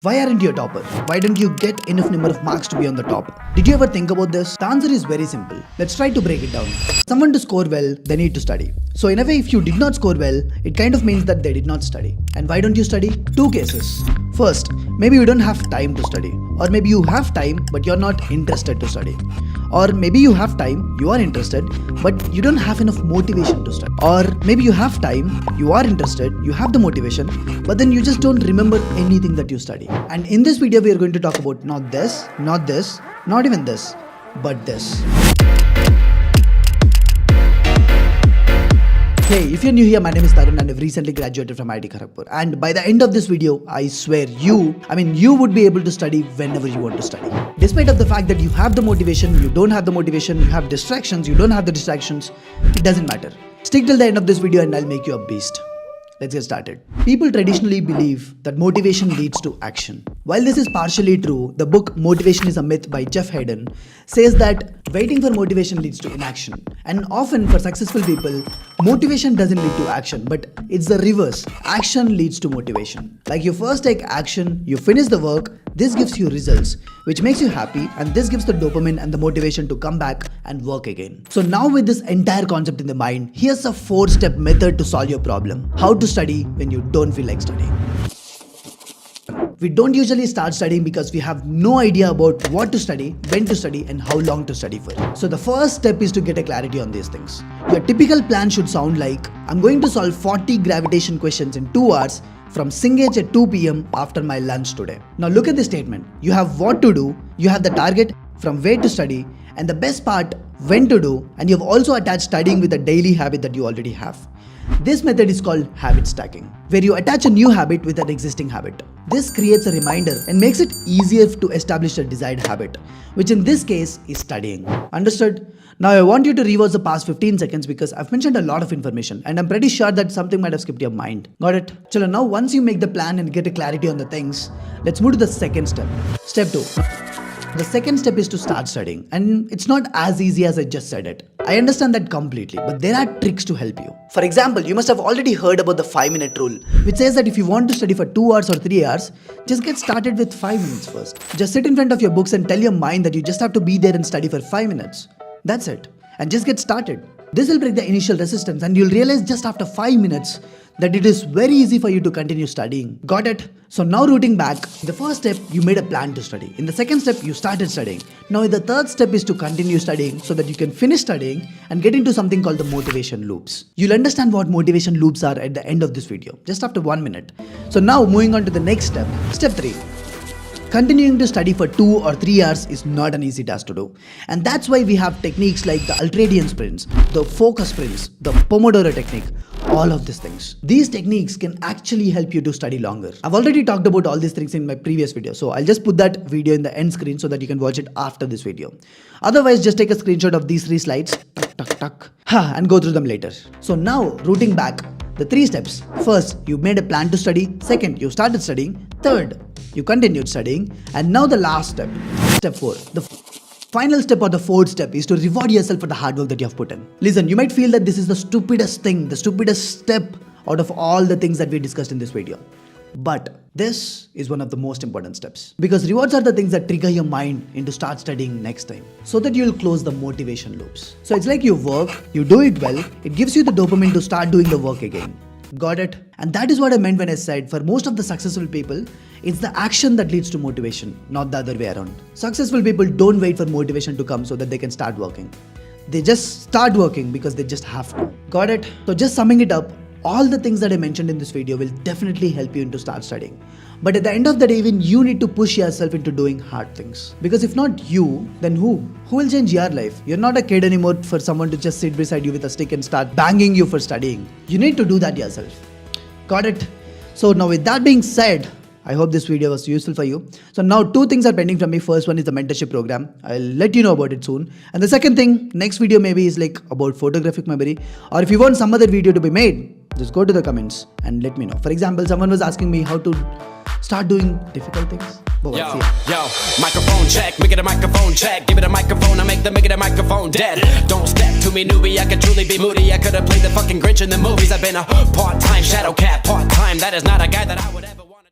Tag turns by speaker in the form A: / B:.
A: Why aren't you a topper? Why don't you get enough number of marks to be on the top? Did you ever think about this? The answer is very simple. Let's try to break it down. Someone to score well, they need to study. So in a way, if you did not score well, it kind of means that they did not study. And why don't you study? Two cases. First, maybe you don't have time to study. Or maybe you have time, but you're not interested to study. Or maybe you have time, you are interested, but you don't have enough motivation to study. Or maybe you have time, you are interested, you have the motivation, but then you just don't remember anything that you study. And in this video, we are going to talk about not this, not even this, but this. Hey, if you're new here, my name is Tarun and I've recently graduated from IIT Kharagpur. And by the end of this video, I swear you would be able to study whenever you want to study. Despite of the fact that you have the motivation, you don't have the motivation, you have distractions, you don't have the distractions, it doesn't matter. Stick till the end of this video and I'll make you a beast. Let's get started. People traditionally believe that motivation leads to action. While this is partially true, the book Motivation is a Myth by Jeff Haden says that waiting for motivation leads to inaction. And often for successful people, motivation doesn't lead to action, but it's the reverse. Action leads to motivation. Like you first take action, you finish the work, this gives you results, which makes you happy, and this gives the dopamine and the motivation to come back and work again. So now with this entire concept in the mind, here's a 4-step method to solve your problem. How to study when you don't feel like studying. We don't usually start studying because we have no idea about what to study, when to study, and how long to study for. So the first step is to get a clarity on these things. Your typical plan should sound like, I'm going to solve 40 gravitation questions in 2 hours from Singage at 2 p.m. after my lunch today. Now look at this statement. You have what to do, you have the target, from where to study, and the best part, when to do, and you've also attached studying with a daily habit that you already have. This method is called habit stacking, where you attach a new habit with an existing habit. This creates a reminder and makes it easier to establish a desired habit, which in this case is studying. Understood? Now I want you to rewatch the past 15 seconds because I've mentioned a lot of information and I'm pretty sure that something might have skipped your mind. Got it? Chalo, now once you make the plan and get a clarity on the things, let's move to the second step. Step 2. The second step is to start studying, and it's not as easy as I just said it. I understand that completely, but there are tricks to help you. For example, you must have already heard about the 5-minute rule, which says that if you want to study for 2 hours or 3 hours, just get started with 5 minutes first. Just sit in front of your books and tell your mind that you just have to be there and study for 5 minutes. That's it. And just get started. This will break the initial resistance and you'll realize just after 5 minutes that it is very easy for you to continue studying. Got it? So now rooting back, the first step, you made a plan to study. In the second step, you started studying. Now the third step is to continue studying so that you can finish studying and get into something called the motivation loops. You'll understand what motivation loops are at the end of this video, just after 1 minute. So now moving on to the next step, step 3. Continuing to study for 2 or 3 hours is not an easy task to do. And that's why we have techniques like the Ultradian sprints, the focus sprints, the Pomodoro technique, all of these things. These techniques can actually help you to study longer. I've already talked about all these things in my previous video, so I'll just put that video in the end screen so that you can watch it after this video. Otherwise, just take a screenshot of these 3 slides, and go through them later. So now, rooting back, the 3 steps. First, you made a plan to study. Second, you started studying. Third, you continued studying. And now the last step, step 4. The final step or the 4th step is to reward yourself for the hard work that you have put in. Listen, you might feel that this is the stupidest thing, the stupidest step out of all the things that we discussed in this video. But this is one of the most important steps. Because rewards are the things that trigger your mind into start studying next time. So that you'll close the motivation loops. So it's like you work, you do it well, it gives you the dopamine to start doing the work again. Got it? And that is what I meant when I said for most of the successful people, it's the action that leads to motivation, not the other way around. Successful people don't wait for motivation to come so that they can start working. They just start working because they just have to. Got it? So just summing it up, all the things that I mentioned in this video will definitely help you to start studying. But at the end of the day, even you need to push yourself into doing hard things. Because if not you, then who? Who will change your life? You're not a kid anymore for someone to just sit beside you with a stick and start banging you for studying. You need to do that yourself. Got it? So now with that being said, I hope this video was useful for you. So now 2 things are pending from me. First one is the mentorship program. I'll let you know about it soon. And the second thing, next video maybe is like about photographic memory. Or if you want some other video to be made, just go to the comments and let me know. For example, someone was asking me how to start doing difficult things.
B: Yo, microphone check, make it a microphone check. Give it a microphone, I make it a microphone dead. Don't step to me, newbie, I could truly be moody. I could have played the fucking Grinch in the movies. I've been a part-time shadow cat, part-time. That is not a guy that I would ever